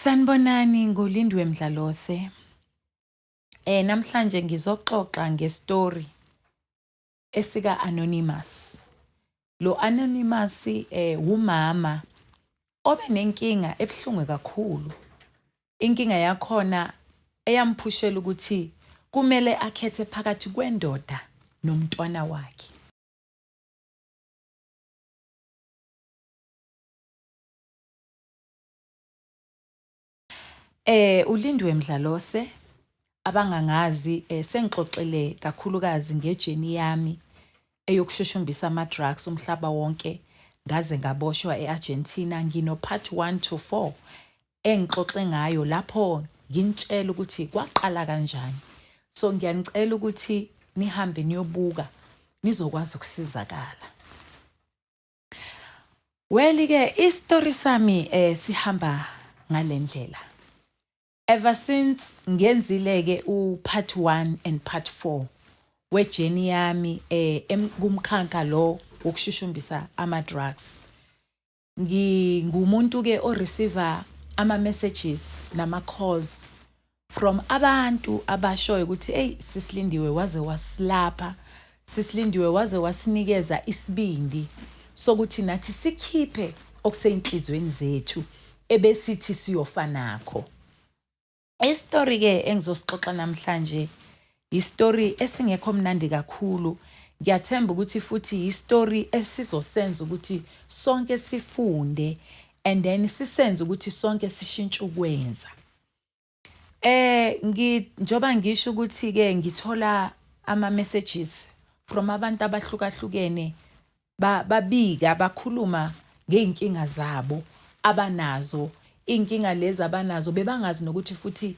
Sanibonani, nguLindwe Mdlalose. Namhlanje ngizoxoxa ngestory esika Anonymous. Lo Anonymous umama obe nenkinga ebhlungu kakhulu. Inkinga yakhona eyamphushela ukuthi kumele akhethe phakathi kwendoda nomntwana wakhe. uLindwe Mdlalose abangangazi sengixoxele kakhulukazi ngejeni yami eyokushushumbisa ama-drugs umhlaba wonke ngaze ngaboshwa eArgentina. Ngino part 1 to 4 engixoxe ngayo lapho nginitshela ukuthi kwaqala kanjani. So ngiyanicela ukuthi nihambe niyobuka nizokwazi ukusizakala. Well-ke istory sami sihamba ngalendlela. Ever since ngenzile-ke part 1 and part 4 wejeni yami kumkhanka lo wokushushumbisa ama-drugs, ngumuntu-ke o-receiver ama-messages nama-calls from abantu abashoyo ukuthi hey sisilindiwe waze wasilapha, sisilindiwe waze wasinikeza isibindi sokuthi nathi sikhiphe okuseyinhlizweni zethu ebesithi siyofa nakho. Istory-ke engizosixoxa namhlanje istory esingekho mnandi kakhulu. Ngiyathemba ukuthi futhi istory esizosenza ukuthi sonke sifunde and then sisenze ukuthi sonke sishintshe ukwenza. Njoba ngisho ukuthi-ke ngithola ama-messages from abantu abahlukahlukene babika bakhuluma ngey'nkinga zabo abanazo. Inkinga lezi abanazo bebangazi nokuthi futhi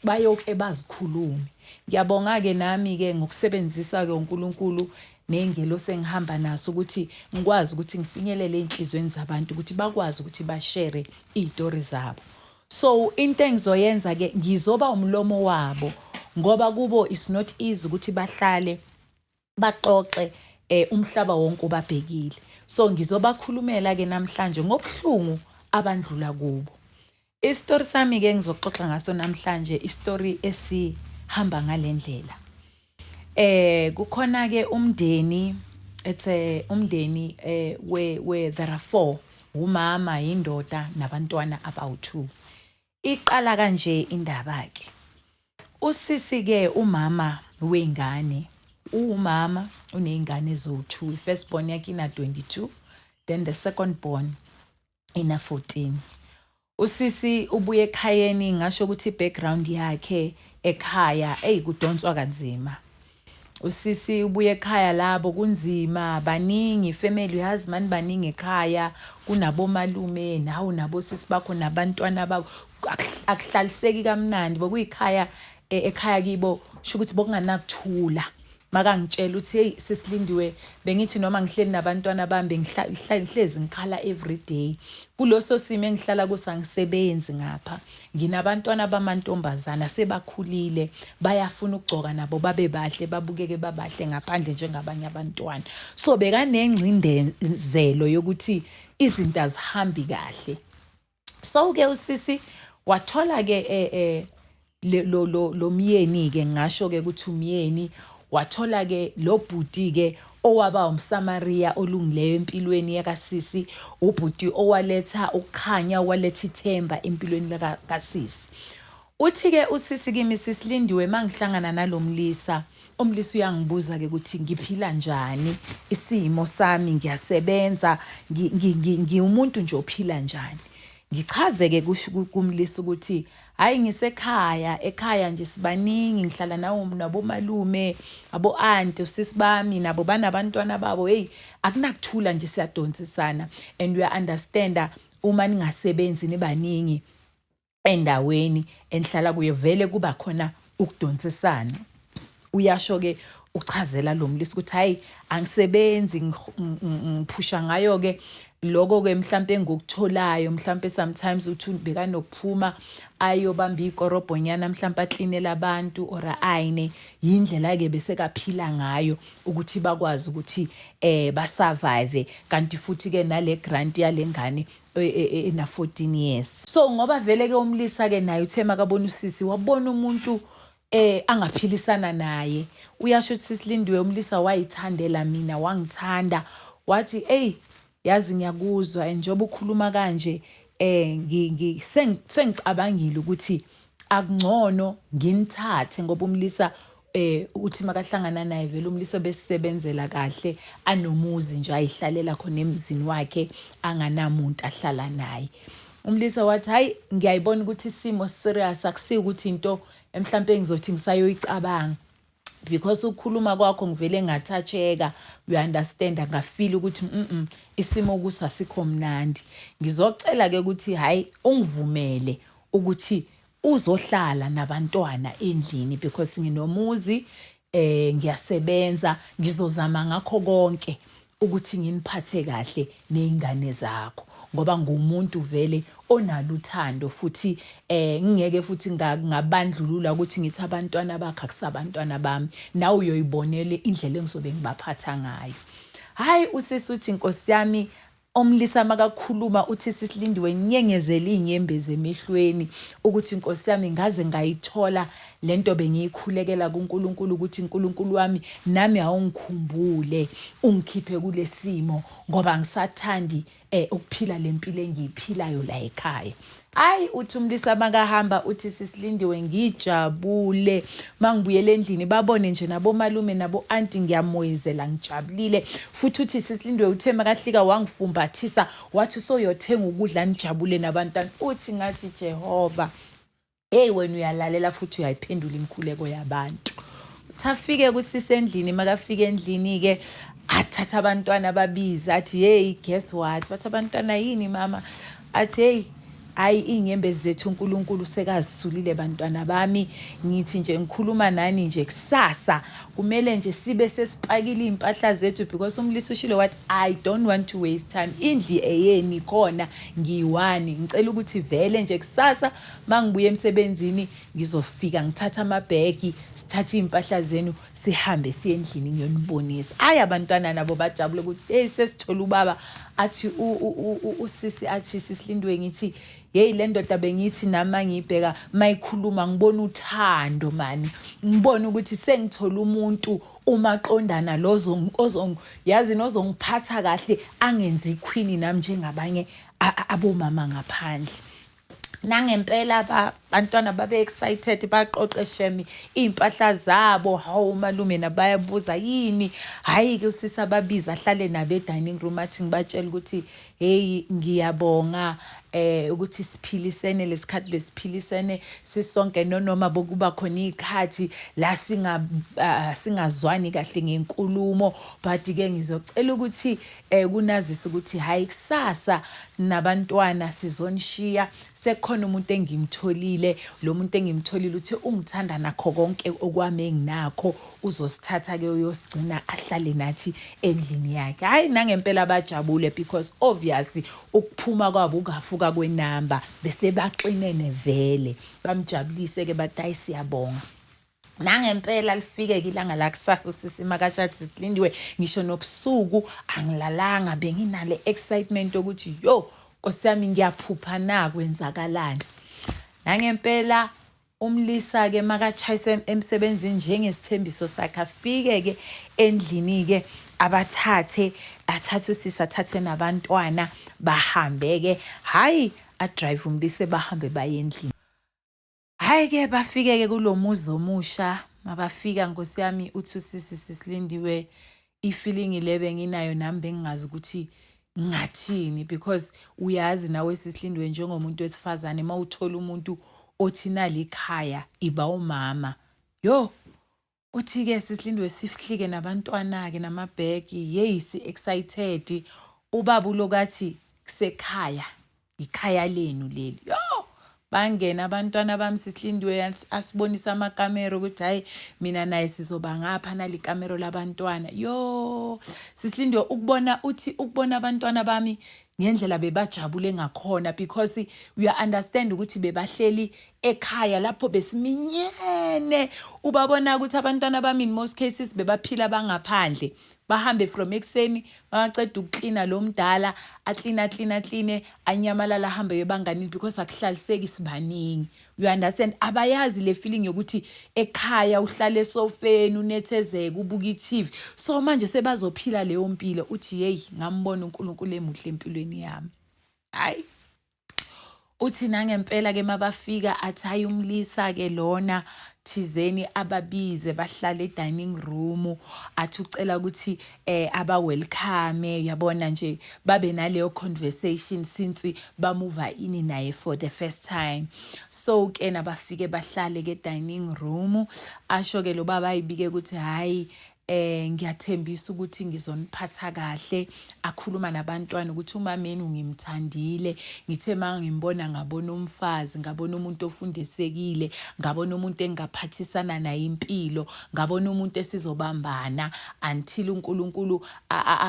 bayoke bazikhulume. Ngiyabonga-ke nami-ke ngokusebenzisa-ke uNkulunkulu nengelo sengihamba naso ukuthi ngikwazi ukuthi ngifinyelele ey'nhlizweni zabantu ukuthi bakwazi ukuthi bashare iy'tori zabo. So into engizoyenza-ke ngizoba umlomo wabo ngoba kubo it's not easy ukuthi bahlale baxoxe umhlaba wonke ubabhekile. So ngizobakhulumela-ke namhlanje ngobuhlungu abandlula kubo. Istory sami-ke ngizoxoxa ngaso namhlanje istory esihamba ngalendlela. Kukhona-ke umndeni umndeni where there are 4, umama, indoda nabantwana abawu2. Iqala kanje indaba-ke. Usisi-ke umama wengane, umama uney'ngane eziwu2. First born yakhe ina 22, then the second born ina 14. Usisi ubuye ekhayeni ngasho ukuthi background yakhe ekhaya kudonswa kanzima. Usisi ubuye ekhaya labo kunzima, baningi family husband baningi ekhaya, kunabomalume nawo nabo sisi bakho nabantwana babo, akuhlaliseki kamnandi bokuyikhaya ekhaya kibo sho ukuthi bokunganakuthula. Makangitshela uthi hey sisilindiwe bengithi noma ngihleli nabantwana bami ngihlezi ngikhala every day. Kuloso simo engihlala kusangisebenzi ngapha. Nginabantwana bamantombazana sebakhulile, bayafuna ukugcoka nabo babe bahle babukeke babahle ngaphandle njengabanye abantwana. So bekanengcindezelo yokuthi izinto azihambi kahle. So ke usisi wathola ke lo myeni ke ngasho ke ukuthi umyeni wathola ke lo bhuti ke owaba umSamaria olungileyo empilweni yakasisi, ubhuti owaletha ukukhanya, owaletha ithemba empilweni lakasisi. Uthi ke usisi kimi sisilindiwe mangihlangana nalomlisa, umlisa uyangibuza ke ukuthi ngiphila njani, isimo sami ngiyasebenza, ngiumuntu nje ophila njani. Ngichaze ke kumlisa ukuthi hayi ekhaya nje sibaningi, ngihlala nawo nabomalume, abo auntie, usisi bami nabo banabantwana babo. Hey akunakuthula nje siyadonsisana and we understand uma ningasebenzi nibaningi endaweni enhlala kuyo vele kuba khona ukudonsisana. Uyasho ke uchazela lo mlisa ukuthi hayi angisebenzi ngiphusha ngayo ke lokho ke mhlambe ngokutholayo mhlambe sometimes uthi bekanokuphuma ayobamba ikorobhonyana mhlambe aklinela abantu or ayine yindlela ke bese kaphila ngayo ukuthi bakwazi ukuthi basurvive kanti futhi ke nale grant yalengane ena 14 years. So ngoba vele ke umlisa ke naye uthe makabona usisi wabona umuntu angaphilisana naye uyasho ukuthi Sisilindiwe umlisa wayithandela mina wangithanda wathi hey yazi ngiyakuzwa njengoba ukhuluma kanje sengicabangile ukuthi akungcono nginithathe ngoba umlisa uthi makahlangana naye vele umlisa besisebenzela kahle anomuzi nje ayihlalela khona emzini wakhe anganamuntu ahlala naye. Umlisa wathi hayi ngiyayibona ukuthi isimo serious akusi ukuthi into emhlambe ngizothi ngisayoyicabanga because ukukhuluma kwakho ngivele ngathacheka you understand ngafeel ukuthi isimo kusasikho mnandi ngizocela ke ukuthi hayi ungivumele ukuthi uzohlala nabantwana endlini because nginomuzi ngiyasebenza ngizozama ngakho konke ukuthi nginiphathe kahle nezingane zakho ngoba ngumuntu vele onalo uthando futhi ngingeke futhi ngabandlulula ukuthi ngithi abantwana bakhe akusabantwana bami nawe uyoyibonele indlela engizobe ngibaphatha ngayo. Hayi usisi uthi Nkosi yami omlisa makakhuluma uthi Sisilindiwe nyengezela inyembezi emehlweni ukuthi Nkosi yami ngaze ngayithola lento bengiyikhulekela kuNkulunkulu ukuthi uNkulunkulu wami nami awungikhumbule ungikhiphe kulesimo ngoba ngisathandi ukuphila lempilo engiyiphilayo la ekhaya. Hayi uthi umlisa makahamba uthi Sisilindiwe ngijabule mangibuyele endlini babone nje nabo malume nabo aunti ngiyamoyezela ngijabulile futhi uthi Sisilindiwe uthe makahlika wangifumbathisa wathi soyothenga ukudla nijabule nabantwana uthi ngathi Jehova hey wena uyalalela futhi uyayiphendula imikhuleko yabantu. Uthafike kusise endlini makafika endlini ke athatha abantwana ababiza athi hey guess what bathi abantwana yini mama athi hey hayi inyembezi zethu uNkulunkulu sekazisulile bantwana bami ngithi nje ngikhuluma nani nje kusasa kumele nje sibe sesipakile impahla zethu because umlisa ushilo wathi I don't want to waste time indli eyeni khona ngiwani ngicela ukuthi vele nje kusasa mangibuye emsebenzini ngizofika ngithatha amabhegi sithatha impahla zenu sihambe siye endlini ngiyonibonisa. Hayi abantwana nabo bajabule ukuthi hey sesithola ubaba athi usisi athi Sisilindiwe ngithi hey le ndoda bengithi nama ngibheka mayikhuluma ngibona uthando mani ngibona ukuthi sengithola umuntu umaqondana lozo yazi nozongiphatha kahle angenza iqueen nami njengabanye abomama ngaphandle. Nangempela abantwana babe excited baqoqeshemi impahla zabo hawu malume nabayabuza yini hayi ke usisa babiza ahlale nabe dining room athi ngibatshela ukuthi hey ngiyabonga ukuthi siphilisene lesikhathi besiphilisene sisonke noma bokuba khona ikhathi la singazwani kahle ngenkulumo but ke ngizocela ukuthi kunazisa ukuthi hayi kusasa nabantwana sizonishiya sekhona umuntu engimtholile lo muntu engimtholile uthi ungithanda nakho konke okwami enginakho uzosithatha ke uyosigcina ahlale nathi endlini yakhe. Hayi nangempela bajabule because obviously ukuphuma kwabo ukafuka kwenamba bese baxinene vele bamjabulise ke bathi siyabonga. Nangempela lifike ilanga la kusasa usisi makashathi Sisilindiwe ngisho nobusuku angilalanga benginale excitement ukuthi yo Nkosi yami ngiyaphupha na kwenzakalani. Nangempela umlisa ke makachayisa emsebenzini njengesithembiso sakhe afike ke endlini ke athathe usisi athathe nabantwana bahambe ke hayi adrive umlise bahambe baye endlini. Hayi ke bafike ke kulomuzi omusha mabafika Nkosi yami uthi usisi Sisilindiwe ifeeling lebe nginayo nami bengingazi ukuthi ngathini because uyazi nawe Sisilindiwe njengomuntu wesifazane mawuthola umuntu othina likhaya iba umama yo uthi ke Sisilindiwe sifihlike nabantwana ke namabhegi hey si excited ubaba ulokathi kusekhaya ikhaya lenu leli yo bangena abantwana bami Sisilindiwe asibonisa amakamera ukuthi hayi mina naye sizoba ngapha nali kamera labantwana yo Sisilindiwe ukubona abantwana bami ngendlela bebajabule ngakhona because we understand ukuthi bebahleli ekhaya lapho besiminyene. Ubabona ukuthi abantwana bami in most cases bebaphila bangaphandle, bahambe from ekseni baceda ukuklina lo mdala aklina anyamalala ahambe yebanganini because akuhlaliseki sibaningi. You understand? Abayazi le feeling yokuthi ekhaya uhlale esofeni unethezeke ubuka iTV. So manje sebazophila leyo mpilo uthi hey ngambona uNkulunkulu emuhle empilweni yami. Hayi uthi nangempela ke mabafika athi hayi uMlisa ke lona thizeni ababize bahlale dining room athi ucela ukuthi aba welcome, yabona nje babe naleyo conversation since bamuva ini naye for the first time. So ke nabafike bahlale ke dining room asho ke lo baba ayibike ukuthi hayi ngiyathembisa ukuthi ngizoniphatha kahle, akhuluma nabantwana ukuthi umameni ngimthandile, ngithe mangimbona ngabona umfazi, ngabona umuntu ofundisekile, ngabona umuntu engaphathisana naye impilo, ngabona umuntu esizobambana until uNkulunkulu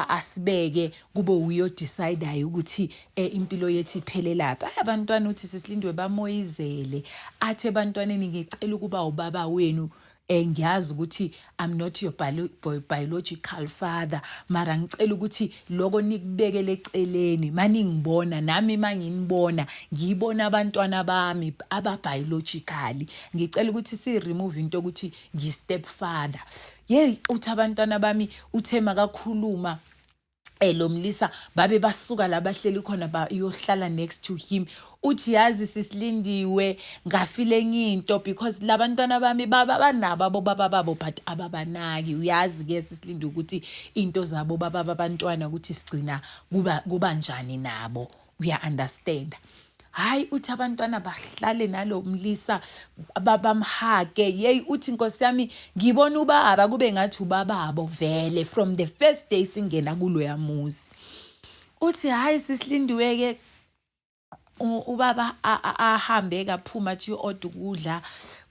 asibeke kube uyo decide ukuthi impilo yethu iphele lapha. Abantwana uthi sisilindwe bamoyizele athe abantwaneni ngicela ukuba ubaba wenu. Ngiyazi ukuthi I'm not your biological father, mara ngicela ukuthi lokho nikubekele eceleni mani ngibona nami manginibona ngiyibona abantwana bami aba-biologically, ngicela ukuthi si-remove into ukuthi ngi-step father. Yey uthi abantwana bami uthe makakhuluma lo Mlisa babe basuka la bahleli khona bayohlala next to him. Uthi yazi sisilindiwe ngafile enye into because labantwana bami banabo baba babo but ababanaki. Uyazi ke sisilindiwe ukuthi into zabo baba abantwana ukuthi sigcina kuba njani nabo. We understand. Hayi uthi abantwana bahlale nalo Mlisa bamhage. Yey uthi Nkosi yami ngibona ubaba kube ngathi ubababo vele from the first day singena kulo yamuzi. Uthi hayi sisilindiwe ke ubaba ahambe kaphuma athi order ukudla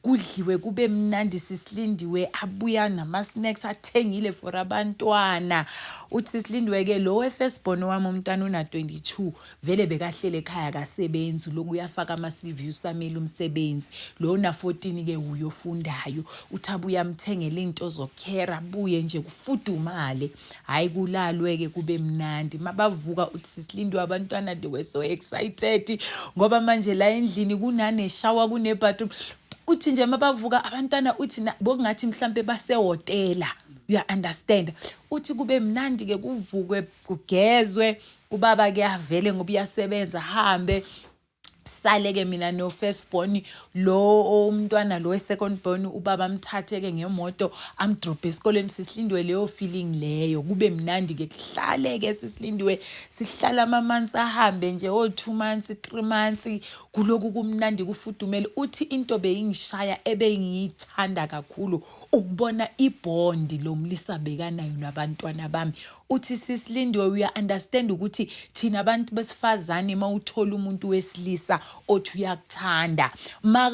kudliwe kube mnandi sisilindiwe abuya nama snacks athengile for abantwana. Uthi sisilindiwe ke lo firstborn wami umntwana una 22 vele bekahlele ekhaya kasebenzi lokhu uyafaka ama CV usamela umsebenzi. Lo na 14 ke uyofundayo uthabuya amthengele into zokhera abuye nje kufudumale. Hayi kulalwe ke kube mnandi mabavuka uthi sisilindiwe abantwana they were so excited ngoba manje la endlini kunane shower kune bathroom. Uthi nje mabavuka abantwana uthi bokungathi mhlambe basehotela. You understand? Uthi kube mnandi ke kuvukwe kugezwe ubaba ke avele ngoba uyasebenza hambe sale ke mina no firstborn lo umntwana lo secondborn ubaba amthathe ke ngemoto amdrop esikoleni. Sisilindiwe leyo feeling leyo kube mnandi ke kuhlale ke sisilindiwe sihlala ama months ahambe nje 2 months 3 months kuloku kumnandi kufudumele. Uthi into beyingishaya ebengiyithanda kakhulu ukubona ibond lo Mlisa bekanayo nabantwana bami. Uthi sisilindiwe we understand ukuthi thina abantu besifazane mawuthola umuntu wesilisa othi uyakuthanda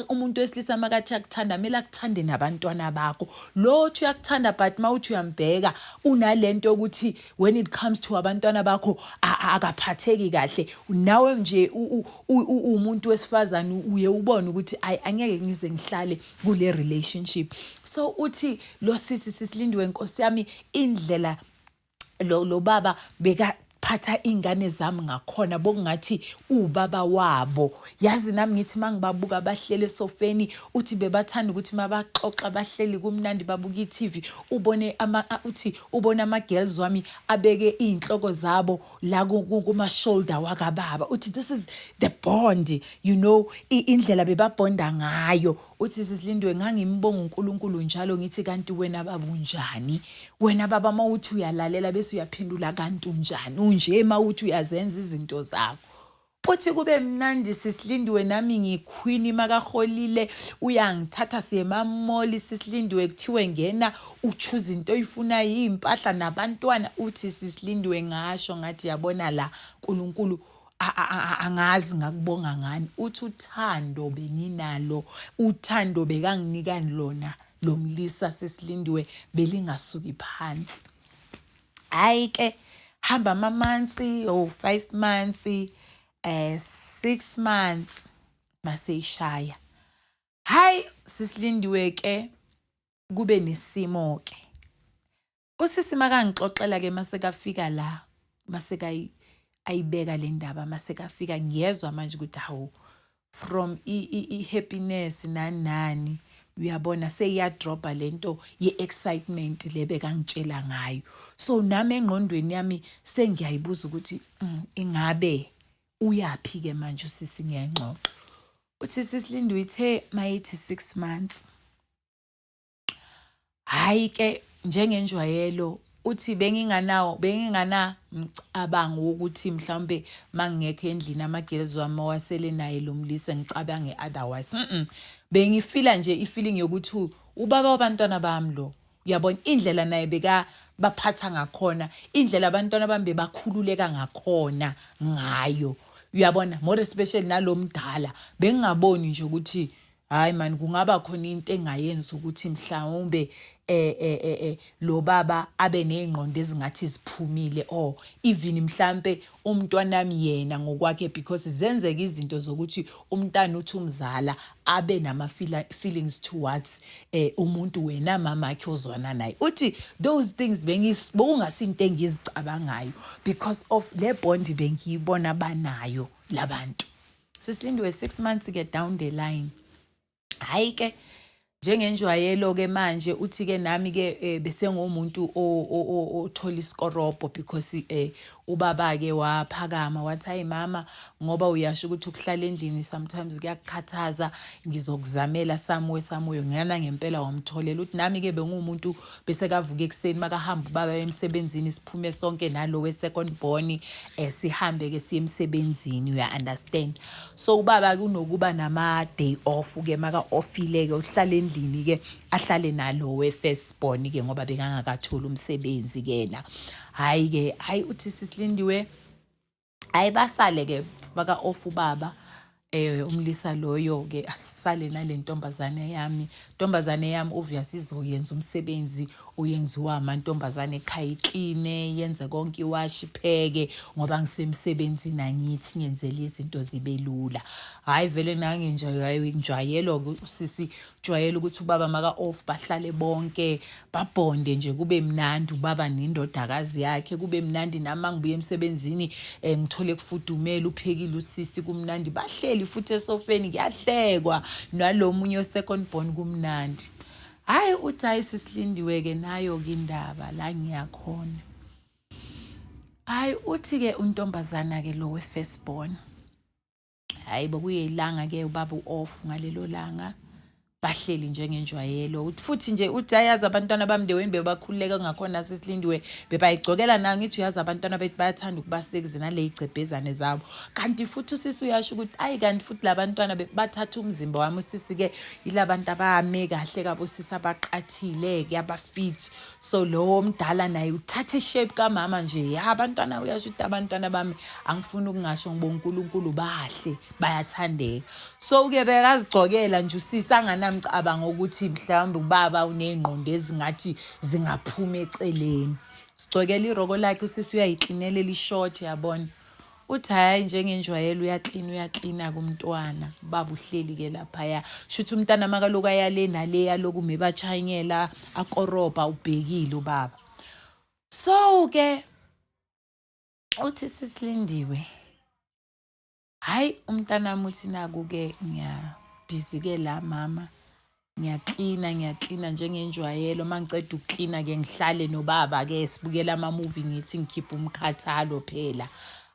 umuntu wesilisa makathi uyakuthanda kumele akuthande nabantwana bakho. Lo othi uyakuthanda but mawuthi uyambheka unalento ukuthi when it comes to abantwana bakho akaphatheki kahle nawe nje umuntu wesifazane uye ubone ukuthi angeke ngize ngihlale kule relationship. So uthi lo sisilindiwe Nkosi yami indlela lo baba bekaphatha ingane zami ngakhona bokungathi ubaba wabo. Yazi nami ngithi mangibabuka abahlele esofeni uthi bebathanda ukuthi mabaxoxa bahleli kumnandi babuka iTV ubone uthi ubona ama girls wami abeke inhloko zabo la kuma shoulder wakababa. Uthi this is the bond, you know, indlela bebabonda ngayo. Uthi sisilindiwe ngangimbonga uNkulunkulu njalo ngithi kanti wena baba unjani, wena baba mawuthi uyalalela bese uyaphendula kanti unjani unje mawuthi uyazenza izinto zakho. Uthi kube mnandi sisilindiwe nami ngiqueen makaholile uyangithatha siye mamoli sisilindiwe kuthiwe ngena uchoose into oyifuna yimpahla nabantwana. Uthi sisilindiwe ngasho ngathi yabona la uNkulunkulu angazi ngakubonga ngani. Uthi uthando benginalo, uthando bekanginikani lona lo Mlisa sisilindiwe belingasuki phansi. Hayi ke hamba ama-months or 5 months 6 months maseyishaya. Hayi sisilindiwe ke kube nesimo ke. Usisi makangixoxela ke masekafika la ayibeka le ndaba masekafika ngiyezwa manje ukuthi hawu from happiness nani uyabona seyiyadropa lento ye-excitement le bekangitshela ngayo. So nami engqondweni yami sengiyayibuza ukuthi ingabe uyaphi ke manje usisi ngiyangxoxa. Uthi sisilindiwe ithe mayithi 6 months. Hayi ke njengenjwayelo uthi bengingana mcabango wokuthi mhlambe mangekho endlini amagills wami wasele naye lo mlisi ngicabange otherwise. Bengifila nje ifeeling yokuthi ubaba wabantwana bami lo. Uyabona indlela naye beka baphatha ngakhona, indlela abantwana bami bebakhululeka ngakhona ngayo. Uyabona more especially nalomdala bengingaboni nje ukuthi hayi man kungaba khona into engayenza ukuthi mhlawumbe lo baba abe nezingqondo ezingathi ziphumile or even mhlambe umntwanami yena ngokwakhe because zenzeka izinto zokuthi umntana uthi umzala abe nama feelings towards umuntu wena mama yakhe ozwana naye. Uthi those things bokungasinto engizicabangayo because of le bond bengiyibona banayo labantu. Sisilindiwe 6 months ke down the line. Hayi ke njengenjwayelo ke manje uthi ke nami ke bese ngomuntu othola isikorobo because ubaba ke waphakama wathi hayi mama ngoba uyasho ukuthi ukuhlala endlini sometimes kuyakukhathaza ngizokuzamela samuyo ngiyana ngempela wamtholela. Uthi nami ke bengumuntu bese kavuka ekseni makahamba ubaba emsebenzini siphume sonke nalo we second born sihambe ke siye emsebenzini you understand. So ubaba kunokuba nama day off ke maka offile ke uhlala endlini ke ahlale nalo we first born ke ngoba bekangakathola umsebenzi kena. Hayi uthi sisilindiwe hayi basale ke baka off ubaba umlisa loyo ke asale nalentombazane yami. Intombazane yami obviously izoyenza umsebenzi oyenziwa amantombazane ekhaya ikline yenze konke iwashi pheke ngoba ngisemsebenzini angithi ngenzele izinto zibe lula. Hayi vele nangenjayelo usisi jwayela ukuthi ubaba maka off bahlale bonke babonde nje kube mnandi ubaba nendodakazi yakhe kube mnandi nama ngibuye emsebenzini ngithole kufudumela uphekile usisi kumnandi bahleli futhi esofeni kuyahlekwa nalomunye second born kumnandi. Hayi uthi hayi sisilindiwe ke nayo ke indaba la ngiyakhona. Hayi uthi ke untombazana ke lo we first born hayi bokuyilanga ke ubaba off ngalelo langa bahleli njengenjwayelo futhi nje uthi ayazi abantwana bamndeweni bebakhululeka ngakhona sisilindiwe bebayigcokela na ngithi uyazi abantwana bethu bayathanda ukubasekiza nale igcebhezane zabo kanti futhi usisi uyasho ukuthi ayi kanti futhi labantwana bathatha umzimba wami usisi ke ilabantu abame kahle kabo sisi abaqathile kuyabafit. So lo mdala naye uthatha ishape kamama nje abantwana uyasho ukuthi abantwana bami angifuni ukungasho ngibonga uNkulunkulu bahle bayathandeka. So ke bekazigcokela nje usisi anganamcabanga ukuthi mhlawumbe ubaba unezingqondo ezingathi zingaphuma eceleni. Sigcokela iroko lakhe usisi uyayiklinelela ishort yabona. Uthi hayi njengenjwayelo uyaklina kumntwana baba uhleli ke lapha ya shuthi umntana makaloku ayale nale yaloku mebachanyela akoroba ubhekile ubaba. So ke uthi sisilindiwe hayi umntana muthi naku ke busy ke la mama ngiyaklina njengenjwayelo mangiceda ukuklina ke ngihlale nobaba ke sibukela ama movie ngithi ngikhipha umkhathalo phela.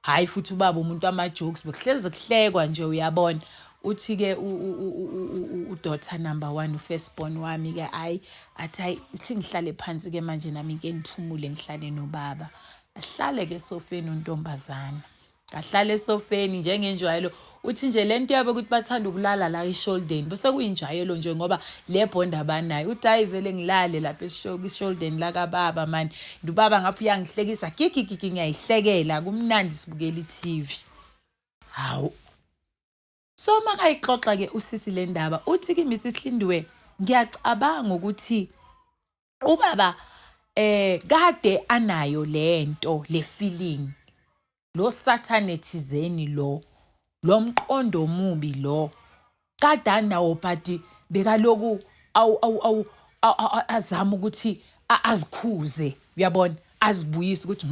Hayi futhi ubaba umuntu ama jokes bekuhleze kuhlekwa nje uyabona. Uthi ke udaughter number 1 first born wami ke athi ithi ngihlale phansi ke manje nami ke ngiphumule ngihlale nobaba. Ahlale ke sofeni untombazana. Kahlale esofeni njengenjwayelo uthi nje lento yabo ukuthi bathanda ukulala la eshoulderni bese kuyinjayelo nje ngoba le bond abanayo. Uthi hayi vele ngilale lapha eshoulderni la kababa man ubaba ngapha uyangihlekisa gigi ngiyayihlekela kumnandi sibukela iTV. Hawu so makayixoxa ke usisi le ndaba uthi kimi sisilindiwe ngiyacabanga ukuthi ubaba kade anayo lento le feeling lo sathane thizeni lo mqondo omubi lo kade anawo but bekaloku azama ukuthi azikhuze uyabona azibuyise ukuthi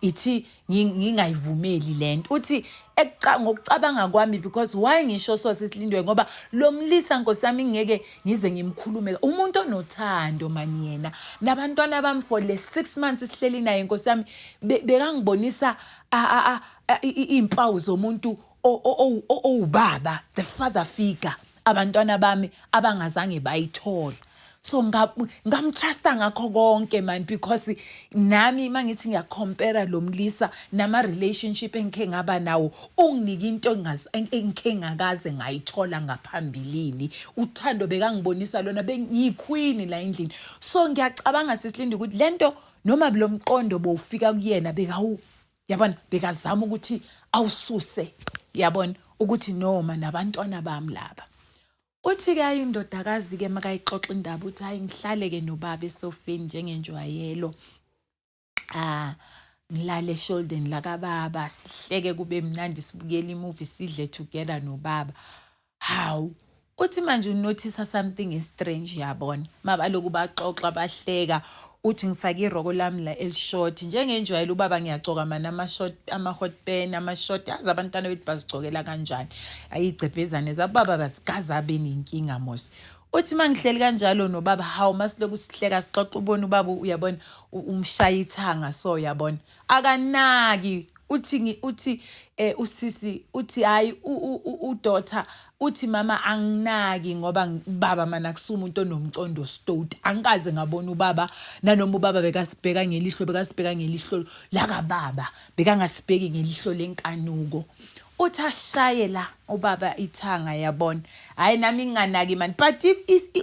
ithi ngingayivumeli lento uthi ngokucabanga kwami because why ngisho so sisilindwe ngoba lo Mlisa Nkosami ngeke ngize ngimkhulume umuntu onothando mani yena nabantwana bami for le 6 months sihleli naye Nkosami bekangibonisa impawu zomuntu owubaba the father figure abantwana bami abangazange bayithola so ngamtrusta ngakho konke man because nami mangithi ngiyacompare lo Mlisa nama relationship engike ngaba nawo unginike into engike ngakaze ngayithola ngaphambilini uthando bekangibonisa lona bengiyiqueen la endlini so ngiyacabanga sisilinde ukuthi lento noma lo mqondo bowufika kuyena yabona bekazama ukuthi awususe yabona ukuthi noma nabantwana bami laba uthi ke indodakazi ke makayixoxa indaba uthi hayi ngihlale ke nobaba esofeni njengenjwayelo ngilale eshouldeni la kababa sihleke kube mnandi sibukele imovie sidle together nobaba hawu uthi manje unotice something strange yabona mabaloku baxoxa bahleka uthi ngifake iroko lami la elishort njengenjwayelo ubaba ngiyagcoka mana ama hot pen ama short azabantwana bethu bazigcokela kanjani ayigcebhezane zababa basigaza benenkinga mos uthi mangihleli kanjalo nobaba hawu masiloku sihleka sixoxa ubona ubaba uyabona umshaya ithanga so yabona akanaki uthi usisi uthi hayi udaughter uthi mama anginaki ngoba baba mana kusumuntu onomcondo stout angikaze ngabona ubaba nanoma ubaba bekasibheka ngelihlo la kababa bekangasibheki ngelihlo lenkanuko uthi ashaye la ubaba ithanga yabona hayi nami nginganaki man but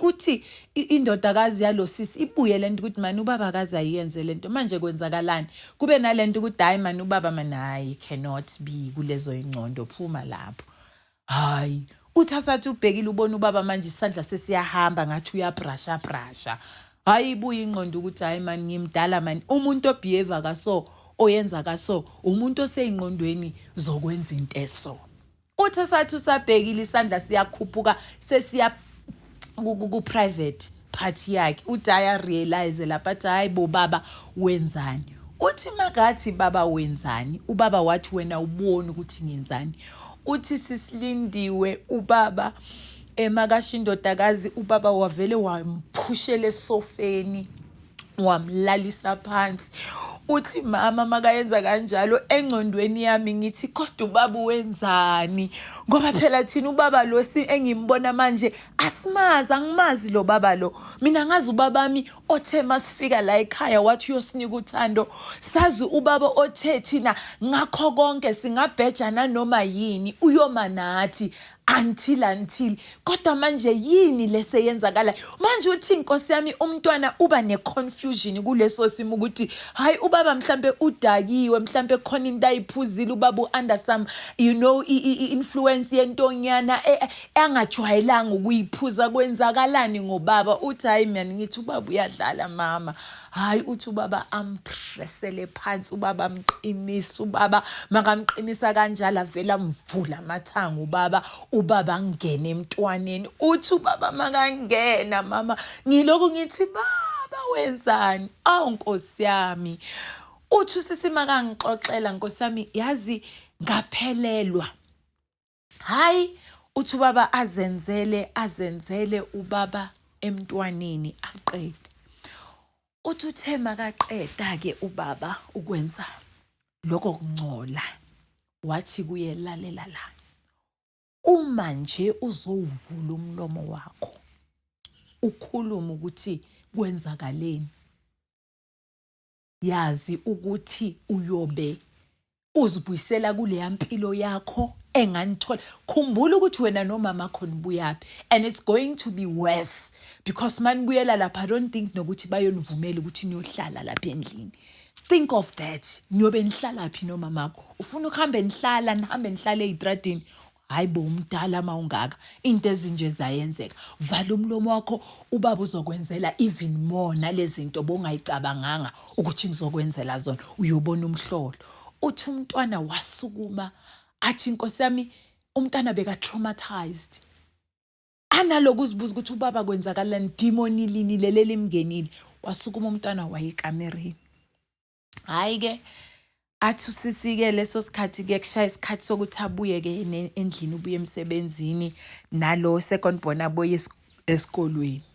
uthi indodakazi yalo sisi ibuye lento ukuthi man ubaba akaze ayenze lento manje kwenzakalani kube nalento ukuthi hayi man ubaba man hayi cannot be kulezo ingcondo phuma lapho hayi uthi asathi ubhekile ubona ubaba manje isandla sesiyahamba ngathi uyabrasha hayi ibuye ingqondo ukuthi hayi man ngimdala man umuntu obehave kaso oyenza kaso umuntu oseyingqondweni zokwenza into eso uthi sathi usabhekile isandla siyakhuphuka sesiya ku private party yakhe uthi aya realize lapha athi hayi bo baba wenzani uthi magathi baba wenzani ubaba wathi wena ubone ukuthi ngenzani uthi sisilindiwe ubaba emakashindodakazi ubaba wavele wamphushela esofeni wamlalisa phansi uthi mama makayenza kanjalo engcondweni yami ngithi kodwa ubaba wenzani ngoba phela thina ubaba lo engimbona manje asimazi angimazi lo baba lo mina ngazi ubabami othe masifika la ekhaya wathi uyosinika uthando sazi ubaba othe thina ngakho konke singabhejana noma yini uyoma nathi until kodwa manje yini leseyenzakala manje uthi inkosi yami umntwana uba neconfusion kuleso simo ukuthi hayi ubaba mhlambe udakiwe mhlambe khona into ayiphuzile ubaba under some influence yentonyana angajwayelanga ukuyiphuza kwenzakalani ngobaba uthi hayi mina ngithi ubaba uyadlala mama hayi uthi ubaba ampressele phansi ubaba amqinisa ubaba makamqinisa kanjalo avela mvula amathanga ubaba ngene emntwaneni uthi ubaba makangena mama ngiloko ngithi baba wenzani Nkosi yami uthi usisi makangixoxela Nkosi yami yazi ngaphelelwa hayi uthi ubaba azenzele ubaba emntwaneni aqede uthi uthe makaqeda ke ubaba ukwenza lokho kungcola wathi kuyelalela la uma nje uzovula umlomo wakho ukhuluma ukuthi kwenzakaleni yazi ukuthi uyobe uzibuyisela kule yampilo yakho enganithola khumbula ukuthi wena nomama akho nibuyaphi and it's going to be worse because man buyela lapha I don't think nokuthi bayonivumela ukuthi niyohlala lapha endlini think of that niyobe nihlala phi nomama akho ufuna ukuhambe nihlala nihambe nihlale ezitradini hayibo umdala mawungaka into ezinje zayenzeka vala umlomo wakho ubaba uzokwenzela even more nalezi zinto bongayicabanganga ukuthi ngizokwenzela zona uyobona umhlolo uthi umntwana wasukuma athi inkosi yami umntwana beka traumatized analoku uzibuza ukuthi ubaba kwenzakalani demonilini leleli imngenile wasukuma umntwana wayekamereni hayi ke athi usisike leso sikhathi ke kushaya isikhathi sokuthi abuye ke endlini ubuye emsebenzini nalo second born aboye esikolweni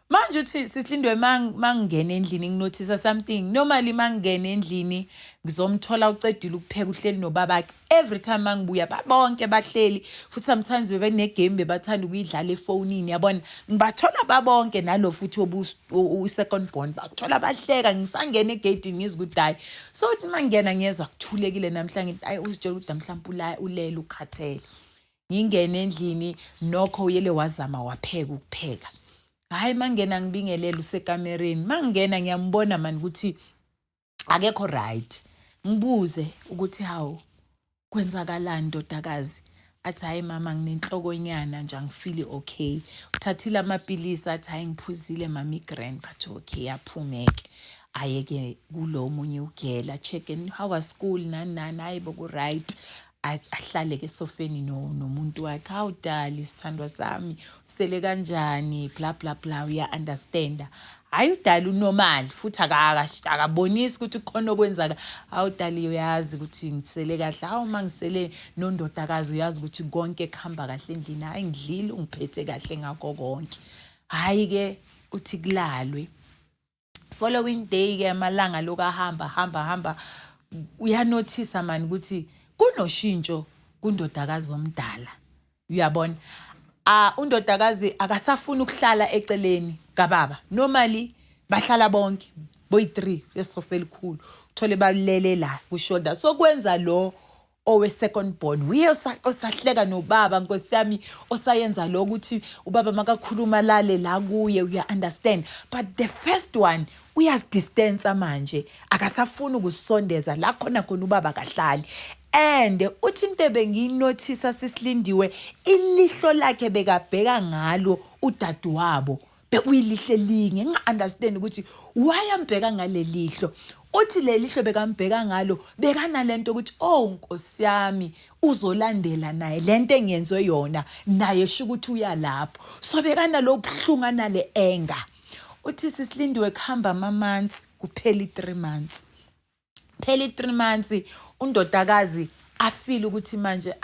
manje uthi sisilindwe mangingena endlini nginothisa something normally mangingena endlini ngizomthola ucedile ukupheka uhleli nobabakhe every time mangibuya babonke bahleli futhi sometimes bebe ne game bebathanda ukuyidlala efonini yabona ngibathola babonke nalo futhi u second born bathola bahleka ngisangena egate ngizikudayi so uthi mangingena ngiyezwa kuthulekile namhlanje ayi uzitshela ukuthi mhlawumbe ulele ukhathele ngingena endlini nokho uyele wazama wapheka ukupheka hayi mangena ngibingelela usekamereni mangena ngiyambona manje ukuthi akekho right ngibuze ukuthi hawo kwenzakalani ndodakazi athi hayi mama nginenhlokonyana nje angifili okay uthathile amapilisi athi hayi ngiphuzile ma migraine but okay aphumeke ayeke kulo munye ugela check in how was school nani hayi boku right ahlale ke sofeni nomuntu wakhe awudali sithandwa sami usele kanjani bla bla bla uya understand hayi udali unormal futhi akabonisi ukuthi khona okwenzaka awudali uyazi ukuthi ngisele kahle hawu mangisele nondodakazi uyazi ukuthi konke kuhamba kahle endlini hayi ngidlile ungiphethe kahle ngakho konke hayi ke uthi kulalwe following day ke amalanga lokahamba uyanothisa mani ukuthi kunoshintsho kundodakazi omdala uyabona undodakazi akasafuna ukuhlala eceleni kababa normally bahlala bonke boyi3 esofa elikhulu uthole balele la kushoda sokwenza lo owe second born uye osahleka nobaba nkosi yami osayenza lo ukuthi ubaba makakhuluma lale la kuye uya understand but the first one uyazidistance manje akasafuna ukusondeza la khona ubaba kahlali and uthi into benginothisa sisilindiwe ilihlo lakhe bekabheka ngalo udadu wabo bekuyilihle linge nginga-understand ukuthi why ambheka ngale lihlo uthi lelihlo bekambheka ngalo bekanalento ukuthi oh nkosi yami uzolandela naye lento engiyenzwe yona naye sho ukuthi uyalapho so bekanalo buhlungu nale anger uthi sisilindiwe kuhamba ama-months kuphela 3 months pheli 3 months undodakazi afile ukuthi manje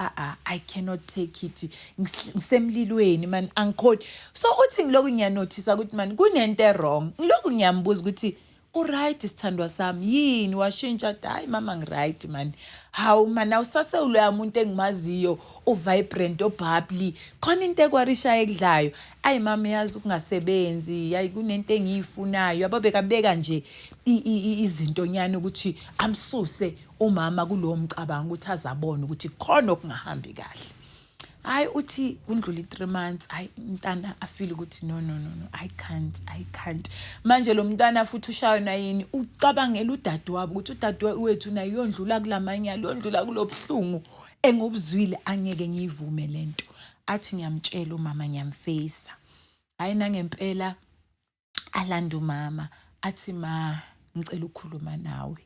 I cannot take it ngisemlilweni man angikhoni so uthi ngiloku ngiyanothisa ukuthi man kunento wrong ngiloku ngiyambuza ukuthi uright sithandwa sami yini washintsha hayi mama ngiright man hawu man awusase uloya umuntu engimaziyo uvibrant obubbly khona into ekwarisha ekudlayo ayi mama yazi ukungasebenzi yayi kunento engiyifunayo yababekabeka nje izinto nyana ukuthi amsuse umama kulowo mcabango ukuthi azabona ukuthi khona okungahambi kahle hayi uthi kundlula 3 months hayi umntana afile ukuthi no I can't manje lo mntwana futhi ushayo na yini ucabangela udadu wabo ukuthi udadu wethu naye yondlula kulamanyalo yondlula kulobhlungu engobuzwile angeke ngiyivume lento athi ngiyamtshela umama ngiyamfeyisa hayi nangempela alanda umama athi ma ngicela ukukhuluma nawe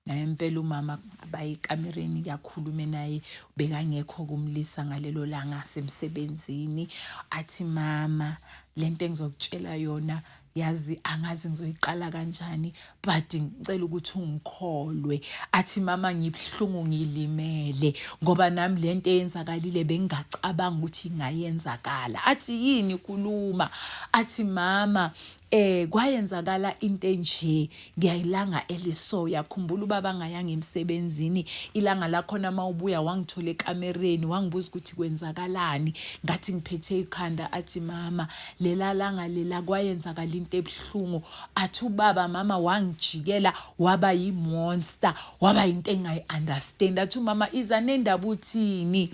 naye impela umama bayikamereni yakhulume naye bekangekho kumlisa ngalelo langa semsebenzini athi mama lento engizokutshela yona yazi angazi ngizoyiqala kanjani but ngicela ukuthi ungikholwe athi mama ngibhlungu ngilimele ngoba nami lento eyenzakalile bengingacabanga ukuthi ingayenzakala athi yini kuluma athi mama kwayenzakala into enje ngiyayilanga elisoya khumbula ubaba ngayanga emsebenzini ilanga lakhona mawubuya wangithola ekamereni wangibuza ukuthi kwenzakalani ngathi ngiphethe ikhanda athi mama lela langa lela kwayenzakala into ebhlungu athi ubaba mama wangijikela waba yimonster waba into engayi understand athi mama iza nendaba uthini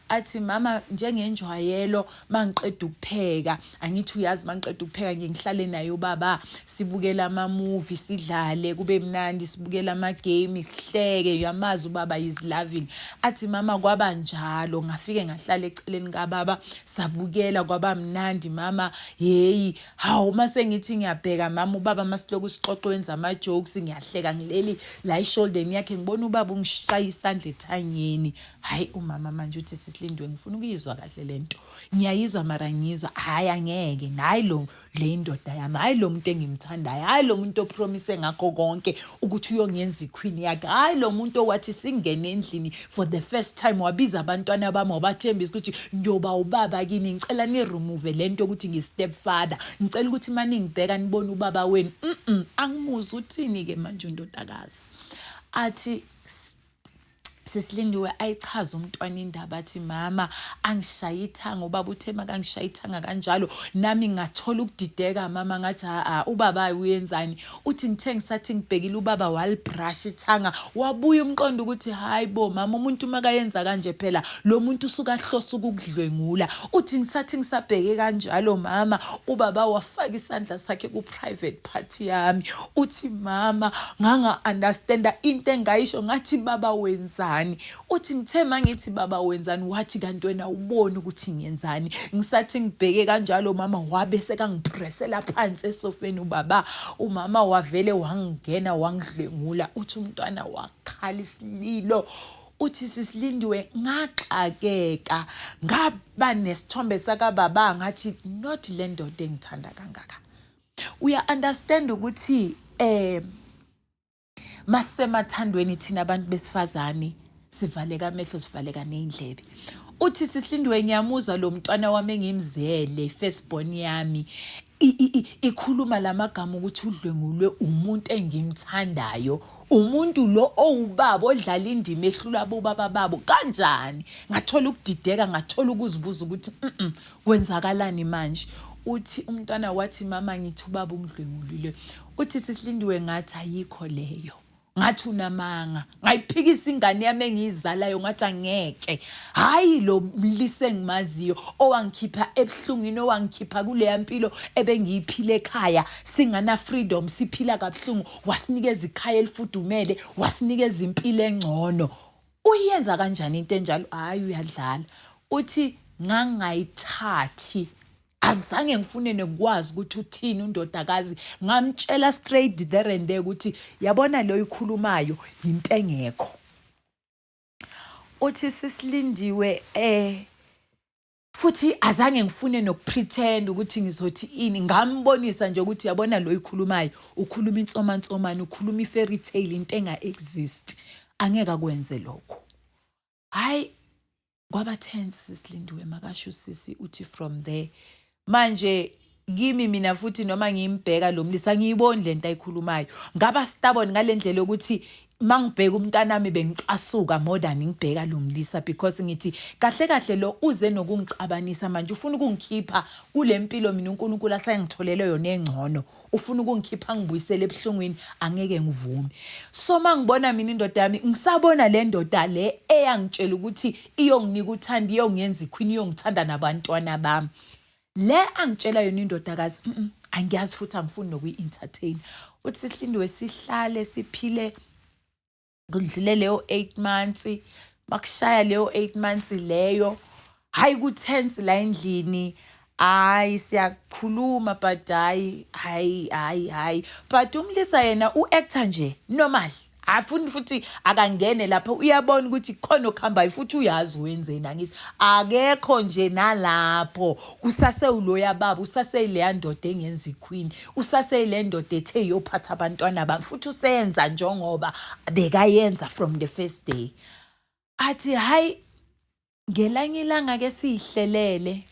athi mama njengenjwayelo mangiqeda ukupheka angithi uyazi mangiqeda ukupheka nje ngihlale naye ubaba sibukela ama movie sidlale kube mnandi sibukela ama game sihleke yamazi ubaba is loving athi mama kwaba njalo ngafike ngahlala eceleni kaBaba sabukela kwaba mnandi mama hey hawu mase ngithi ngiyabheka mama ubaba masiloku sixoxe wenza ama jokes ngiyahleka ngileli la ishoulder yakhe ngibona ubaba ungishaya isandla ethanyeni hayi umama manje uthi Sisilindwe ngifuna ukuyizwa kahle lento ngiyayizwa mara ngizwa hayi angeke hayi lo le indoda yami hayi lo muntu engimthandayo hayi lo muntu opromise ngakho konke ukuthi uyongenza iqueen yakhe hayi lo muntu owathi singene endlini for the first time wabiza abantwana bami wabathembisa ukuthi njoba ubaba kini ngicela ni remove lento ukuthi ngi step father ngicela ukuthi manje ngibheka nibone ubaba wenu angimuzwa uthini ke manje undodakazi athi Sisilindwe ayichaza umntwana indaba athi mama angishayithanga ubaba uthema kangishayithanga kanjalo nami ngathola ukudideka mama ngathi ubaba uyenzani uthi ngithe ngisathi ngibhekile ubaba walibrush ithanga wabuya umqondo ukuthi hayibo mama umuntu makayenza kanje phela lo muntu usuka hlosa ukudlwengula uthi ngisathi ngisabheke kanjalo mama ubaba wafaka isandla sakhe ku private party yami uthi mama nganga understand into engayisho ngathi baba wenzani uthi ngithe mangithi baba wenzani wathi kanti wena ubone ukuthi ngiyenzani ngisathi ngibheke kanjalo mama wabe sekangipressela phansi esofeni ubaba umama wavele wangena wangidlengula uthi umntwana wakhala isililo uthi Sisilindwe ngaxakeka ngaba nesithombe saka baba ngathi not le ndoda engithanda kangaka uya understand ukuthi masemathandweni thina abantu besifazane sivaleka amehlo sivaleka neindlebe uthi Sisilindwe ngiyamuzwa lo mntwana wami engimzele firstborn yami ikhuluma lamagama ukuthi udlwengulwe umuntu engimthandayo umuntu lo owubaba odlala indima ehlula abobaba babo kanjani ngathola ukudideka ngathola ukuzibuza ukuthi kwenzakalani manje uthi umntwana wathi mama ngithi ubaba ungidlwengulile uthi Sisilindwe ngathi ayikho leyo ngathi unamanga ngayiphikisa ingane yami engizalayo ngathi angeke hayi lo mlise ngimaziyo owangikhipha ebuhlungini owangikhipha kule yampilo ebengiyiphile ekhaya singana freedom siphila kabuhlungu wasinikeza ikhaya elifudumele wasinikeza impilo engcono uyenza kanjani into enjalo hayi uyadlala uthi ngangayithathi azange ngifune nekwazi ukuthi uthini undodakazi ngamtshela straight there and there ukuthi yabona lo ikhulumayo into engekho uthi Sisilindiwe futhi azange ngifune nokupretend ukuthi ngizothi ini ngambonisa nje ukuthi yabona lo ikhulumayo ukhuluma insomansomane ukhuluma ifairy tale into enga exist angeke akwenze lokho hayi kwaba tense Sisilindiwe makasho sisi uthi from there manje kimi mina futhi noma ngimbheka lo mlisa ngiyiboni lento ayikhulumayo ngaba stubborn ngalendlela ukuthi mangibheka umntanami bengicasuka more than ngibheka lo mlisa because ngithi kahle kahle lo uze nokungicabanisa manje ufuna ukungikhipha kule mpilo mina uNkulunkulu asayengitholele yona engcono ufuna ukungikhipha ngibuyisele ebuhlungwini angeke ngivume so mangibona mina indoda yami ngisabona le ndoda le eyangitshela ukuthi iyonginika uthando iyongenza iqueen iyongithanda nabantwana bami le angitshela yona indodakazi angiyazi futhi angifuni nokuyi-entertain uthi Sisilindwe sihlale siphile kudlule leyo 8 months makushaya leyo 8 months leyo hayi ku-tense la endlini hayi siyakhuluma but hayi but umlisa yena u-actor nje normal afuni futhi akangene lapho uyabona ukuthi khona okuhambayo futhi uyazi wenzeni angithi akekho nje nalapho usase uloya baba usase le ndoda engenza iqueen usase le ndoda ethe yophatha abantwana bami futhi usenza njengoba bekayenza from the first day athi hayi ngelanye ilanga ke sihlelele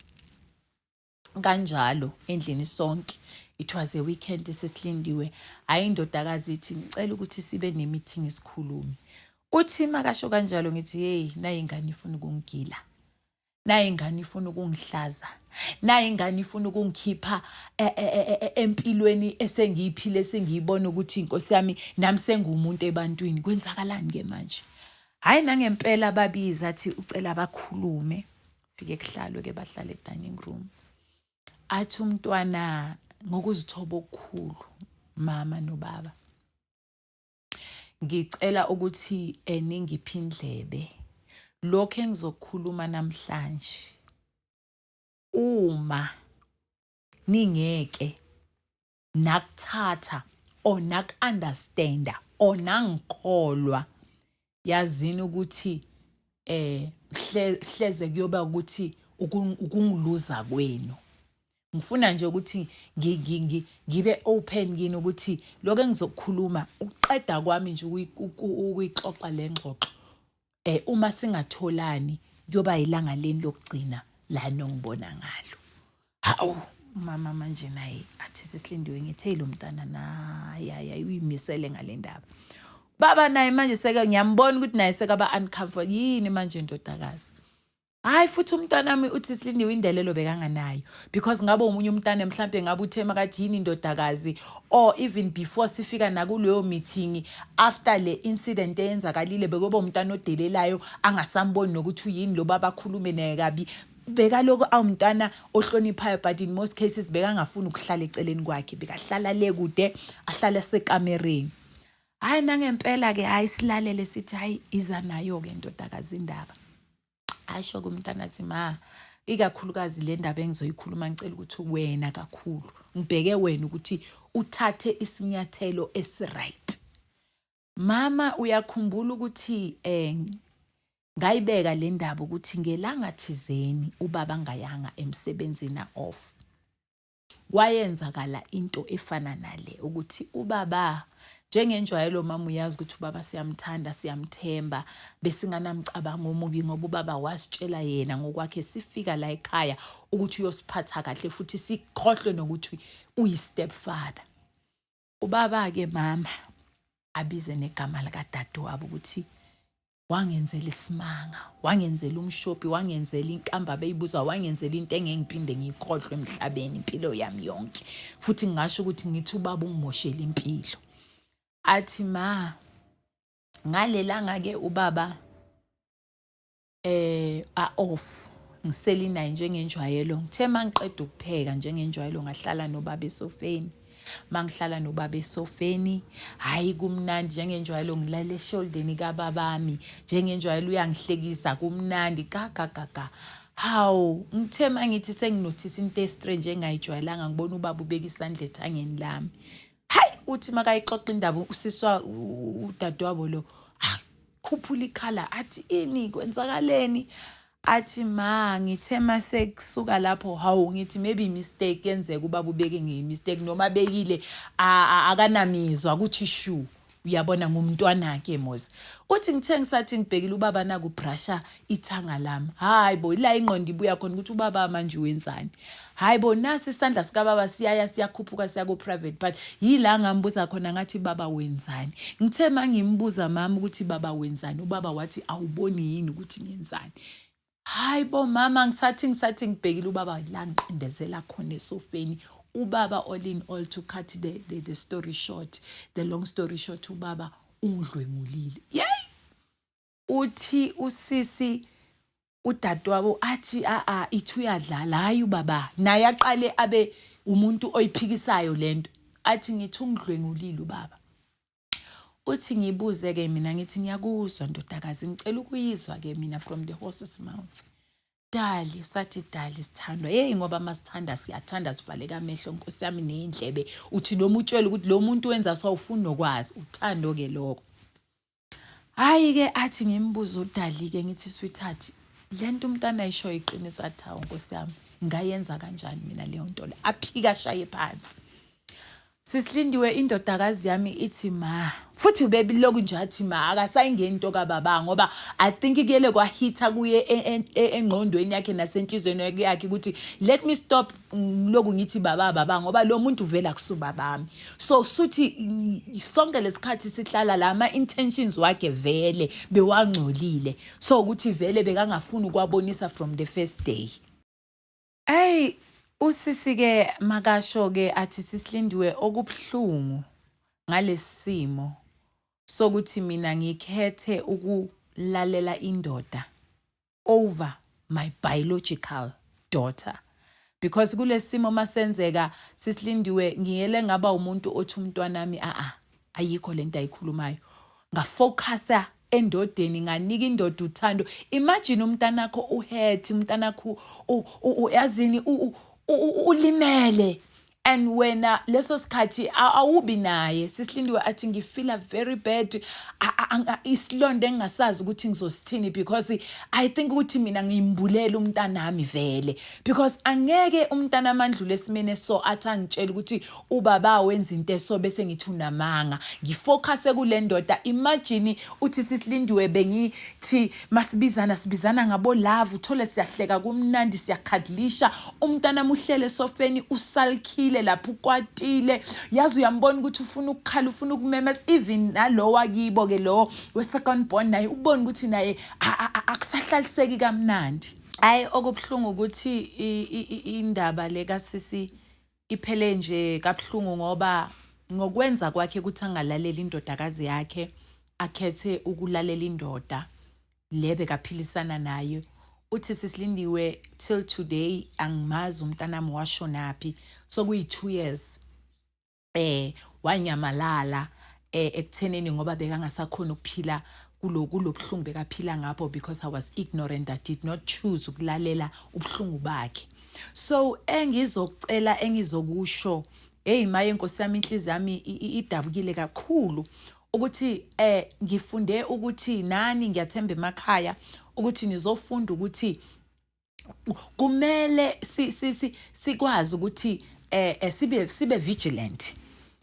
kanjalo endlini sonke. It was a weekend Sisilindiwe. Hayi indodakazi ithi ngicela ukuthi sibe nemeeting isikhulumi. Uthi makasho kanjalo ngithi hey nayi ingane ifuna ukungigila. Nayi ingane ifuna ukungihlaza. Nayi ingane ifuna ukungikhipha empilweni esengiyiphile sengiyibona ukuthi inkosi yami nami sengumuntu ebantwini kwenzakalani ke manje. Hayi nangempela babiza athi ucela bakhulume. Fike kuhlalwe ke bahlala e-dining room. Athi umntwana ngokuzithoba okukhulu mama nobaba. Ngicela ukuthi ningiphi indlebe. Lokho engizokukhuluma namhlanje. Uma ningeke nakuthatha or naku-understanda or nangikholwa yazini ukuthi hleze kuyoba ukuthi ukungiluza kwenu. Ngifuna nje ukuthi ngibe open kini ukuthi lokho engizokukhuluma uqeda kwami nje ukuyixoxa le ngxoxo. Uma singatholani kuyoba ilanga leni lokugcina la nongibona ngalo. Hawu mama manje naye athi Sisilindiwe ngithe lo mntana naye uyimisele ngale ndaba. Baba naye manje seke ngiyambona ukuthi naye sekaba uncomfortable yini manje ndodakazi. Hayi futhi umntwana wami uthi Sisilindiwe indelelo bekanganayo because ngabe umunye umntana mhlambe ngabe uthe makathi yini indodakazi or even before sifika nakuleyo meeting after le incident eyenzakalile bekuba umntana odelelayo angasamboni nokuthi uyini lo baba akhulume naye kabi. Bekaloko awumntana ohloniphayo but in most cases bekangafuni ukuhlala eceleni kwakhe bekahlala le kude ahlala sekamereni. Hayi nangempela ke hayi silalele sithi hayi iza nayo ke ndodakazi indaba. Asho kumntana athi ma ikakhulukazi le ndaba engizoyikhuluma ngicela ukuthi wena kakhulu ngibheke wena ukuthi uthathe isinyathelo esiright. Mama uyakhumbula ukuthi ngayibeka le ndaba ukuthi ngelanga thizeni ubaba ngayanga emsebenzini off. Kwayenzakala into efana nale ukuthi ubaba njengenjwayelo mama uyazi ukuthi ubaba siyamthanda siyamthemba besinganamcabango omubi ngoba ubaba wasitshela yena ngokwakhe sifika la ekhaya ukuthi uyosiphatha kahle futhi sikhohlwe nokuthi uyi stepfather. Ubaba ke mama abize negama lika dadewabo ukuthi wangenzela isimanga, wangenzela umshophi, wangenzela inkamba beyibuza, wangenzela into engengiphinde ngikhohlwe emhlabeni impilo yami yonke. Futhi ngisho ukuthi ngithi ubaba ungimoshela impilo. Athi ma ngalelanga ke ubaba off ngiseli naye njengenjwayelo ngithe mangiqeda ukupheka njengenjwayelo ngahlala nobaba esofeni. Mangihlala nobaba esofeni hayi kumnandi njengenjwayelo ngilale esholdeni kababami njengenjwayelo uyangihlekisa kumnandi gaga. Hawu ngithe mangithi senginothisa into estrange engayijwayelanga ngibona ubaba ubeka isandla ethangeni lami. Hayi uthi makayixoxa indaba usiswa udadewabo lo khuphula ikhala athi ini kwenzakaleni. Athi ma ngithe mase kusuka lapho hawu ngithi maybe mistake yenzeka ubaba ubeke ngimistake noma bekile akanamizwa ukuthi shu uyabona ngumntwana ke mozi. Uthi ngithe ngisathi ngibhekile ubaba naku brusha ithanga lami. Hayi bo la ingqondo ibuya khona ukuthi ubaba manje wenzani. Hayi bo nasi isandla sika baba siyakhuphuka siya ku private but yila ngambuza khona ngathi baba wenzani. Ngithe mangimbuza mama ukuthi baba wenzani ubaba wathi awuboni yini ukuthi ngenzani. Hayi bo mama ngisathi ngibhekile ubaba la ngiqindezela khona esofeni. Ubaba all in all to cut the story short, the long story short ubaba ungidlwengulile. Yey! Uthi usisi udadewabo athi ithi uyadlala hayi ubaba naye aqale abe umuntu oyiphikisayo lento. Athi ngithi ungidlwengulile ubaba. Uthi ngibuze ke mina ngithi ngiyakuzwa ndodakazi ngicela ukuyizwa ke mina from the horse's mouth. Dali usathi dali sithandwa ngoba masithanda siyathanda sivaleka amehlo Nkosi yami neindlebe uthi noma utshela ukuthi lo muntu wenza sawufuna nokwazi uthando ke lokho. Hayi ke athi ngimbuza uDali ke ngithi sweetheart lento umntana ayisho iqiniso athi hawu Nkosi yami ngayenza kanjani mina leyo nto le aphika shaye phansi. Sisilindiwe indodakazi yami ithi ma futhi bebiloku nje athi ma akasayingeni into kababa ngoba I think kuyele kwahitha kuye engqondweni yakhe nasenhlizweni yakhe ukuthi let me stop loku ngithi baba ngoba lo muntu uvela kusubabami. So suthi sonke lesikhathi sihlala la ama intentions wakhe vele bewangcolile so ukuthi vele bekangafuni ukwabonisa from the first day. Hey usisi ke makasho ke athi Sisilindiwe okubhlungu ngalesimo sokuthi mina ngikhethe lalela indoda over my biological daughter. Because kulesimo masenzeka sisilindiwe ngiyele ngaba umuntu othi umntwana nami ayikho lento ayikhulumayo. Ngafocusa endodeni nganika indoda uthando. Imagine umntanakho uhurt, umntanakho yazini ulimele. And wena leso sikhathi awubi naye sisilindiwe athi ngifeel very bad isilonde engasazi ukuthi ngizosithini because I think ukuthi mina ngimbulela umntanami vele because angeke umntana amandlule esimene so athi angitshela ukuthi ubaba wenza into eso bese ngithi unamanga ngifocus kule ndoda. Imagine uthi sisilindiwe bengithi masibizana ngabo love uthole siyahleka kumnandi siyakhadlisha umntana muhlele sofeni usalkhile lapho ukwatile yazi uyambona ukuthi ufuna ukukhala ufuna ukumemeza even nalowa kibo ke lo we second born naye ubona ukuthi naye akusahlaliseki kamnandi. Hayi okubhlungu ukuthi indaba le kaSisi iphele nje kabhlungu ngoba ngokwenza kwakhe ukuthi angalalela indodakazi yakhe akhethe ukulalela indoda lebe kaphilisana nayo. Uthi sisilindiwe till today angimazi umntanami washonaphi so kuyi2 years wanyamalala ekutheneni ngoba bekangasakhona ukuphila kulobhlungu bekaphila ngapho because I was ignorant, I did not choose ukulalela ubhlungu bakhe. So engizocela engizokusho maye Nkosi yami inhliziyo yami idabukile kakhulu ukuthi ngifunde ukuthi nani ngiyathemba emakhaya ukuthi nizofunda ukuthi kumele sikwazi ukuthi sibe vigilant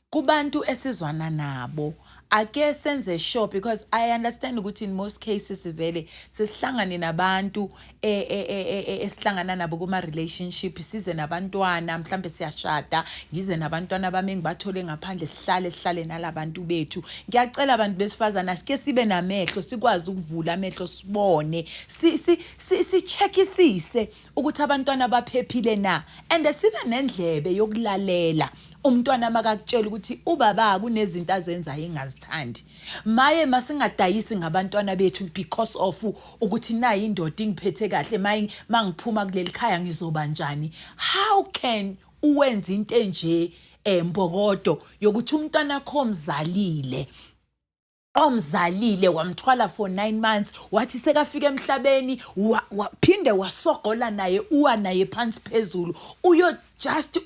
kubantu esizwana nabo. Ake senze sure because I understand ukuthi in most cases vele sesihlangane nabantu esihlangana nabo kuma relationship size nabantwana mhlambe siyashada ngize nabantwana bami ngibathole ngaphandle sihlale nalabantu bethu. Ngiyacela abantu besifazana sike sibe namehlo sikwazi ukuvula amehlo sibone si checkisise ukuthi abantwana baphephile na and sibe nendlebe yokulalela umntwana makakutshela ukuthi ubaba kunezinto azenza engazithandi. Maye masingadayisi ngabantwana bethu because of ukuthi nayi indoda ingiphethe kahle maye mangiphuma kuleli khaya ngizoba njani. How can uwenza into enje mbokodo yokuthi umntwana wakho omzalile wamthwala for 9 months wathi sekafika emhlabeni waphinde wasogola naye uwa naye phansi phezulu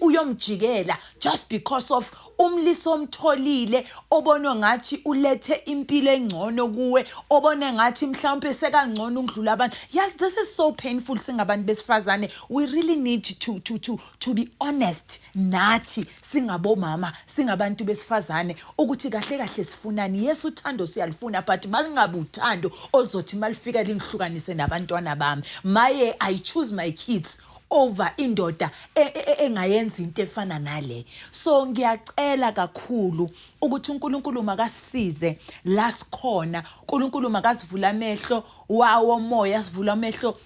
uyomjikela just because of umliso omtholile obonwe ngathi ulethe impilo engcono kuwe obone ngathi mhlawumbe sekangcono ukudlula abantu. Yes, this is so painful singabantu besifazane. We really need to be honest nathi singabomama singabantu besifazane ukuthi kahle sifunani. Yes, uthando siyalifuna but malingabe uthando ozothi malifika lingihlukanise nabantwana bami. Maye I choose my kids over indoda engayenza into efana nale. So ngiyacela kakhulu ukuthi uNkulunkulu makasize la sikhona. uNkulunkulu makasivula amehlo wawo moya sivula amehlo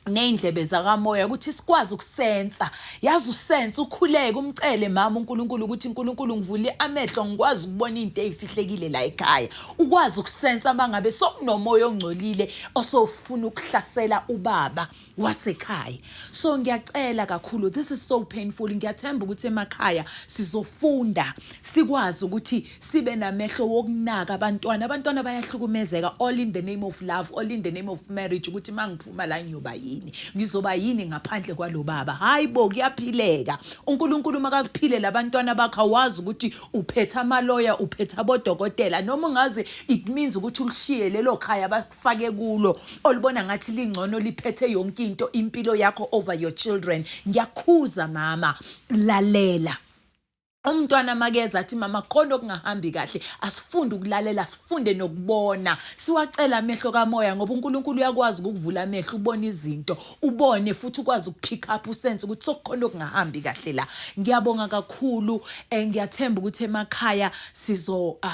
neindlebe zakamoya ukuthi sikwazi ukusensa. Yazi usense ukhuleke umcele mama uNkulunkulu ukuthi uNkulunkulu ngivule amehlo ngikwazi ukubona into ezifihlekile la ekhaya. Ukwazi ukusensa mangabe sokunomoya ongcolile osofuna ukuhlasela ubaba wasekhaya. So ngiyacela kakhulu, this is so painful. Ngiyathemba ukuthi emakhaya sizofunda sikwazi ukuthi sibe namehlo wokunaka abantwana bayahlukumezeka all in the name of love, all in the name of marriage ukuthi mangiphuma la nyoba ngizoba yini ngaphandle kwalo baba. Hayibo kuyaphileka. uNkulunkulu makakuphile labantwana bakhe wazi ukuthi uphetha amaloya uphetha abodokotela noma ungaze it means ukuthi ulishiye lelo khaya bakufake kulo olibona ngathi lingcono liphethe yonke into impilo yakho over your children. Ngiyakhuza mama lalela. Umntwana makeza athi mama khona okungahambi kahle asifunde ukulalela asifunde nokubona. Siwacela amehlo kamoya ngoba uNkulunkulu uyakwazi ukuvula amehlo ubone izinto ubone futhi ukwazi ukupick up usense ukuthi sokukhona okungahambi kahle la. Ngiyabonga kakhulu ngiyathemba ukuthi emakhaya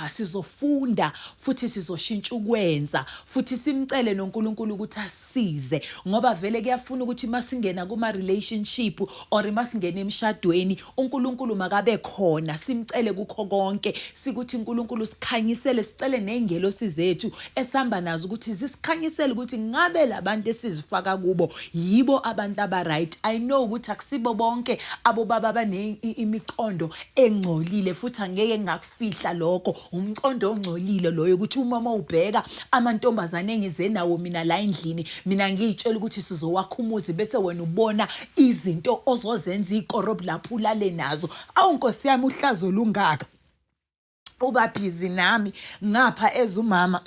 sizofunda futhi sizoshintsha ukwenza futhi simcele noNkulunkulu ukuthi asize ngoba vele kuyafuna ukuthi masingena kuma relationship or masingena emshadweni uNkulunkulu makabe khona, simcele kukho konke, sikuthi uNkulunkulu sikhanyisele, sicele ney'ngelosi zethu esihamba nazo ukuthi zisikhanyisele ukuthi ngabe labantu esizifaka kubo yibo abantu aba-right. I know ukuthi akusibo bonke abobaba imicondo engcolile, futhi angeke ngakufihla lokho. Umcondo ongcolile loyo ukuthi uma ubheka amantombazane engize nawo mina la endlini, mina ngiyitshela ukuthi sizowakha umuzi bese wena ubona izinto ozozenza ikorobhi lapho ulale nazo. Awu Nkosi yami, uhlazo lungaka, uba busy nami ngapha ezumama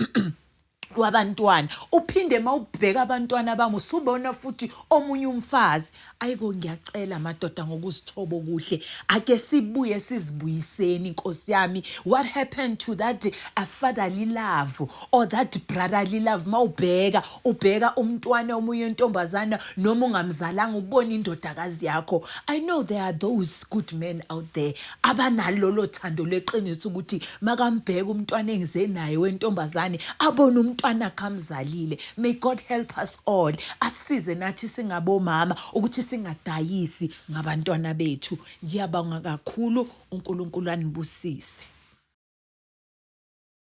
wabantwana, uphinde mawubheka abantwana bami usubona futhi omunye umfazi. Ayiko, ngiyacela madoda ngokuzithoba okuhle, ake sibuye sizibuyiseni Nkosi yami. What happened to that fatherly love or that brotherly love? Mawubheka ubheka umntwana omunye intombazana noma ungamzalanga ubona indodakazi yakho. I know there are those good men out there abanalolo thando lweqiniso ukuthi makambheka umntwana engize naye wentombazane abona umntwana kamzalile. May God help us all. Asize nathi singabomama ukuthi singadayisi ngabantwana bethu. Ngiyabonga kakhulu, uNkulunkulu anibusise.